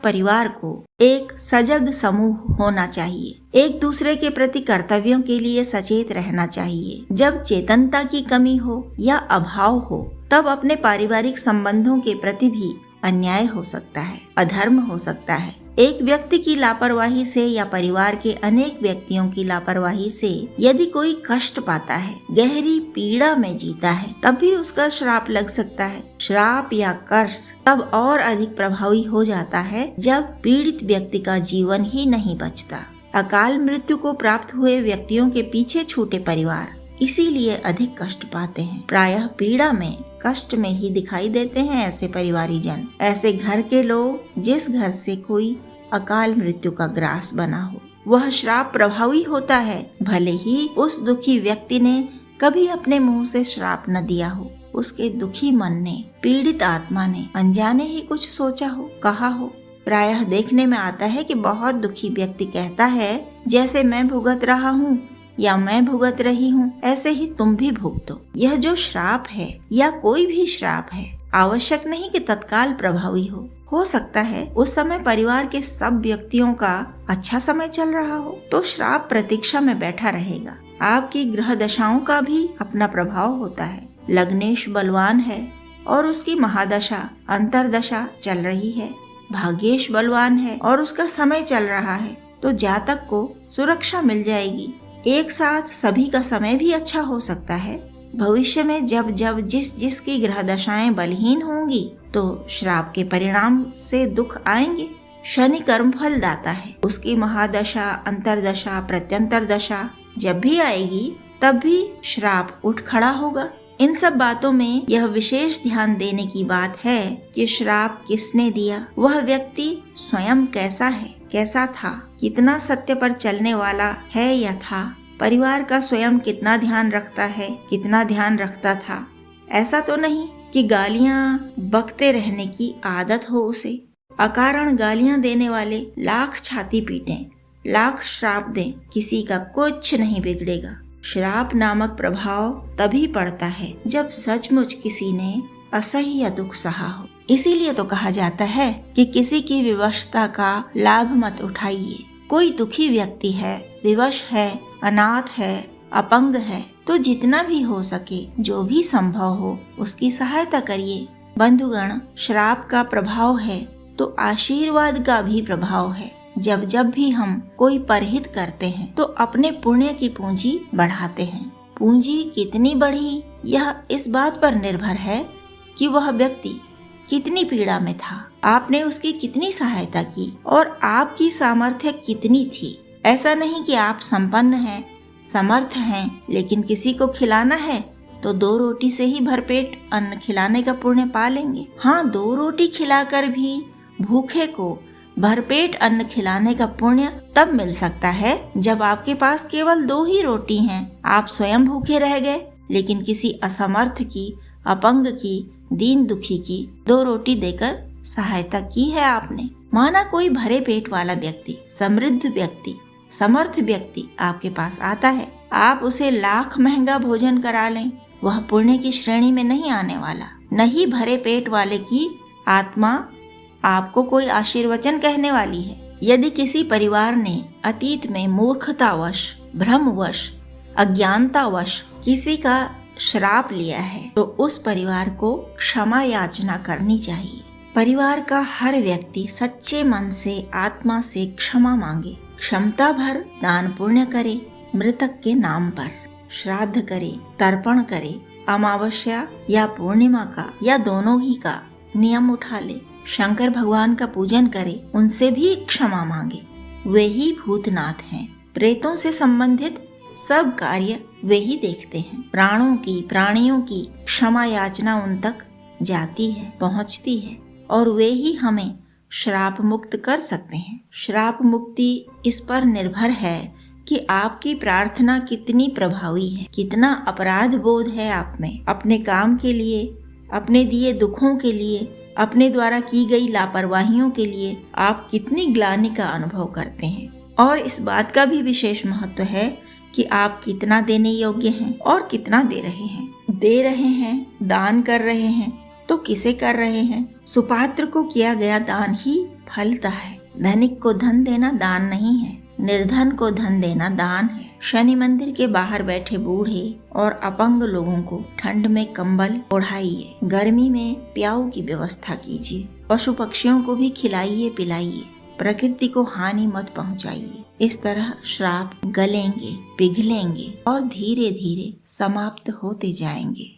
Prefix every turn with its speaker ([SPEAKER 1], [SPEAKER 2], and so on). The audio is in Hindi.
[SPEAKER 1] परिवार को एक सजग समूह होना चाहिए। एक दूसरे के प्रति कर्तव्यों के लिए सचेत रहना चाहिए। जब चेतनता की कमी हो या अभाव हो, तब अपने पारिवारिक संबंधों के प्रति भी अन्याय हो सकता है, अधर्म हो सकता है। एक व्यक्ति की लापरवाही से या परिवार के अनेक व्यक्तियों की लापरवाही से यदि कोई कष्ट पाता है, गहरी पीड़ा में जीता है, तब भी उसका श्राप लग सकता है। श्राप या कर्स तब और अधिक प्रभावी हो जाता है जब पीड़ित व्यक्ति का जीवन ही नहीं बचता। अकाल मृत्यु को प्राप्त हुए व्यक्तियों के पीछे छूटे परिवार इसीलिए अधिक कष्ट पाते हैं। प्रायः पीड़ा में, कष्ट में ही दिखाई देते हैं ऐसे परिवारीजन, ऐसे घर के लोग जिस घर से कोई अकाल मृत्यु का ग्रास बना हो। वह श्राप प्रभावी होता है, भले ही उस दुखी व्यक्ति ने कभी अपने मुंह से श्राप न दिया हो। उसके दुखी मन ने, पीड़ित आत्मा ने अनजाने ही कुछ सोचा हो, कहा हो। प्रायः देखने में आता है कि बहुत दुखी व्यक्ति कहता है, जैसे मैं भुगत रहा हूँ या मैं भुगत रही हूँ, ऐसे ही तुम भी भुगतो। यह जो श्राप है या कोई भी श्राप है, आवश्यक नहीं कि तत्काल प्रभावी हो सकता है उस समय परिवार के सब व्यक्तियों का अच्छा समय चल रहा हो तो श्राप प्रतीक्षा में बैठा रहेगा। आपकी ग्रह दशाओं का भी अपना प्रभाव होता है। लग्नेश बलवान है और उसकी महादशा अंतरदशा चल रही है। भाग्येश बलवान है और उसका समय चल रहा है, तो जातक को सुरक्षा मिल जाएगी। एक साथ सभी का समय भी अच्छा हो सकता है। भविष्य में जब जब जिस की ग्रह दशाएं बलहीन होंगी तो श्राप के परिणाम से दुख आएंगे। शनि कर्मफल दाता है, उसकी महादशा, अंतरदशा, प्रत्यंतर दशा जब भी आएगी तब भी श्राप उठ खड़ा होगा। इन सब बातों में यह विशेष ध्यान देने की बात है कि श्राप किसने दिया, वह व्यक्ति स्वयं कैसा है, कैसा था, कितना सत्य पर चलने वाला है या था, परिवार का स्वयं कितना ध्यान रखता है, कितना ध्यान रखता था। ऐसा तो नहीं कि गालियां बकते रहने की आदत हो उसे। अकारण गालियां देने वाले लाख छाती पीटें, लाख श्राप दें, किसी का कुछ नहीं बिगड़ेगा। श्राप नामक प्रभाव तभी पड़ता है जब सचमुच किसी ने असह्य दुख सहा हो। इसीलिए तो कहा जाता है कि किसी की विवशता का लाभ मत उठाइए। कोई दुखी व्यक्ति है, विवश है, अनाथ है, अपंग है, तो जितना भी हो सके, जो भी संभव हो, उसकी सहायता करिए। बंधुगण, श्राप का प्रभाव है तो आशीर्वाद का भी प्रभाव है। जब जब भी हम कोई परहित करते हैं तो अपने पुण्य की पूंजी बढ़ाते हैं। पूंजी कितनी बढ़ी यह इस बात पर निर्भर है कि वह व्यक्ति कितनी पीड़ा में था, आपने उसकी कितनी सहायता की और आपकी सामर्थ्य कितनी थी। ऐसा नहीं कि आप संपन्न हैं, समर्थ हैं, लेकिन किसी को खिलाना है तो 2 रोटी से ही भरपेट अन्न खिलाने का पुण्य पा लेंगे। हाँ, 2 रोटी खिलाकर भी भूखे को भरपेट अन्न खिलाने का पुण्य तब मिल सकता है जब आपके पास केवल 2 ही रोटी हैं। आप स्वयं भूखे रह गए, लेकिन किसी असमर्थ की, अपंग की, दीन दुखी की 2 रोटी देकर सहायता की है आपने। माना कोई भरे पेट वाला व्यक्ति, समृद्ध व्यक्ति, समर्थ व्यक्ति आपके पास आता है, आप उसे लाख महंगा भोजन करा लें, वह पुण्य की श्रेणी में नहीं आने वाला। नहीं भरे पेट वाले की आत्मा आपको कोई आशीर्वचन कहने वाली है। यदि किसी परिवार ने अतीत में मूर्खतावश, भ्रमवश, अज्ञानतावश किसी का श्राप लिया है तो उस परिवार को क्षमा याचना करनी चाहिए। परिवार का हर व्यक्ति सच्चे मन से, आत्मा से क्षमा मांगे, क्षमता भर दान पुण्य करे, मृतक के नाम पर श्राद्ध करे, तर्पण करे, अमावस्या या पूर्णिमा का या दोनों ही का नियम उठा ले, शंकर भगवान का पूजन करे, उनसे भी क्षमा मांगे। वे ही भूतनाथ हैं। प्रेतों से संबंधित सब कार्य वे ही देखते हैं। प्राणों की, प्राणियों की क्षमा याचना उन तक जाती है, पहुंचती है, और वे ही हमें श्राप मुक्त कर सकते हैं। श्राप मुक्ति इस पर निर्भर है कि आपकी प्रार्थना कितनी प्रभावी है, कितना अपराध बोध है आप में, अपने काम के लिए, अपने दिए दुखों के लिए, अपने द्वारा की गई लापरवाहियों के लिए आप कितनी ग्लानि का अनुभव करते हैं। और इस बात का भी विशेष महत्व है कि आप कितना देने योग्य हैं और कितना दे रहे हैं। दान कर रहे हैं तो किसे कर रहे हैं? सुपात्र को किया गया दान ही फलता है। धनिक को धन देना दान नहीं है, निर्धन को धन देना दान है। शनि मंदिर के बाहर बैठे बूढ़े और अपंग लोगों को ठंड में कंबल ओढ़ाइए, गर्मी में प्याऊ की व्यवस्था कीजिए, पशु पक्षियों को भी खिलाइए पिलाइए, प्रकृति को हानि मत पहुंचाइए। इस तरह श्राप गलेंगे, पिघलेंगे और धीरे धीरे समाप्त होते जाएंगे।